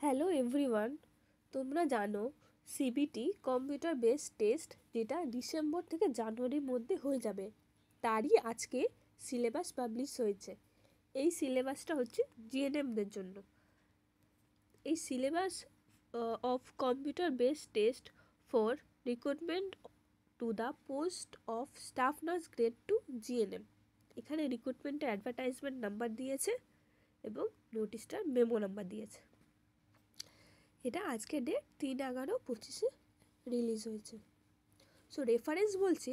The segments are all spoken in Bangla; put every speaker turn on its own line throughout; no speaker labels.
হ্যালো এভরিওয়ান, তোমরা জানো সিবিটি কম্পিউটার বেসড টেস্ট যেটা ডিসেম্বর থেকে জানুয়ারির মধ্যে হয়ে যাবে, তারই আজকে সিলেবাস পাবলিশ হয়েছে। এই সিলেবাসটা হচ্ছে জিএনএমদের জন্য। এই syllabus of computer based test for recruitment to the post of staff nurse grade 2 GNM. এখানে রিক্রুটমেন্টের অ্যাডভার্টাইজমেন্ট নাম্বার দিয়েছে এবং নোটিশটার মেমো নাম্বার দিয়েছে। এটা আজকে ডেট 3/11/25 রিলিজ হয়েছে। সো রেফারেন্স বলছে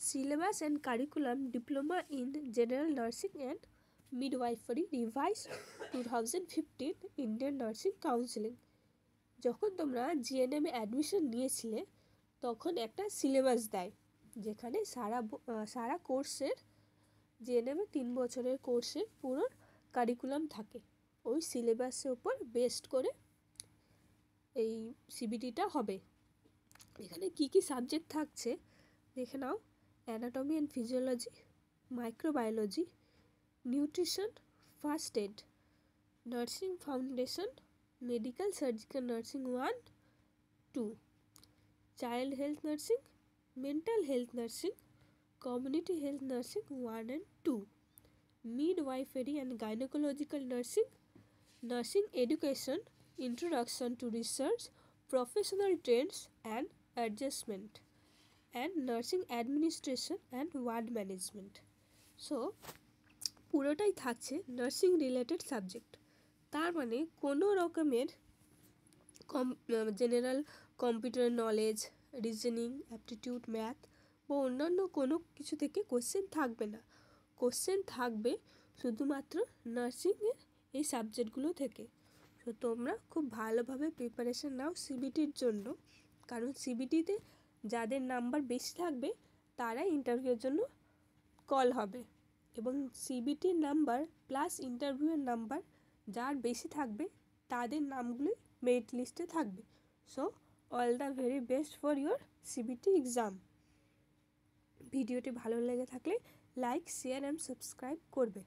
syllabus and curriculum diploma in general nursing and midwifery revise 2015 Indian nursing counselling. যখন তোমরা জিএনএমে অ্যাডমিশন নিয়েছিলে তখন একটা সিলেবাস দেয়, যেখানে সারা কোর্সের জিএনএমে 3 বছরের কোর্সের পুরো কারিকুলাম থাকে। ওই সিলেবাসের উপর বেস্ড করে এই সিবিটিটা হবে। এখানে কি কি সাবজেক্ট থাকছে দেখে নাও। Anatomy and physiology, microbiology, nutrition, first aid, nursing foundation, medical surgical nursing 1-2, child health nursing, mental health nursing, community health nursing 1 and 2, midwifery and gynecological nursing, nursing education, introduction to research, professional trends and adjustment, and nursing administration and ward management. So পুরোটাই থাকছে নার্সিং রিলেটেড সাবজেক্ট। তার মানে কোনো রকমের general computer knowledge, reasoning, aptitude, math বা অন্যান্য কোনো কিছু থেকে কোশ্চেন থাকবে না। কোশ্চেন থাকবে শুধুমাত্র নার্সিংয়ের এই সাবজেক্টগুলো থেকে। তো তোমরা খুব ভালোভাবে প্রিপারেশান নাও সিবিটির জন্য, কারণ সিবিটিতে যাদের নাম্বার বেশি থাকবে তারাই ইন্টারভিউয়ের জন্য কল হবে, এবং সিবিটির নাম্বার প্লাস ইন্টারভিউয়ের নাম্বার যার বেশি থাকবে তাদের নামগুলি মেরিট লিস্টে থাকবে। So all the very best for your CBT exam. ভিডিওটি ভালো লেগে থাকলে লাইক, শেয়ার অ্যান্ড সাবস্ক্রাইব করবে।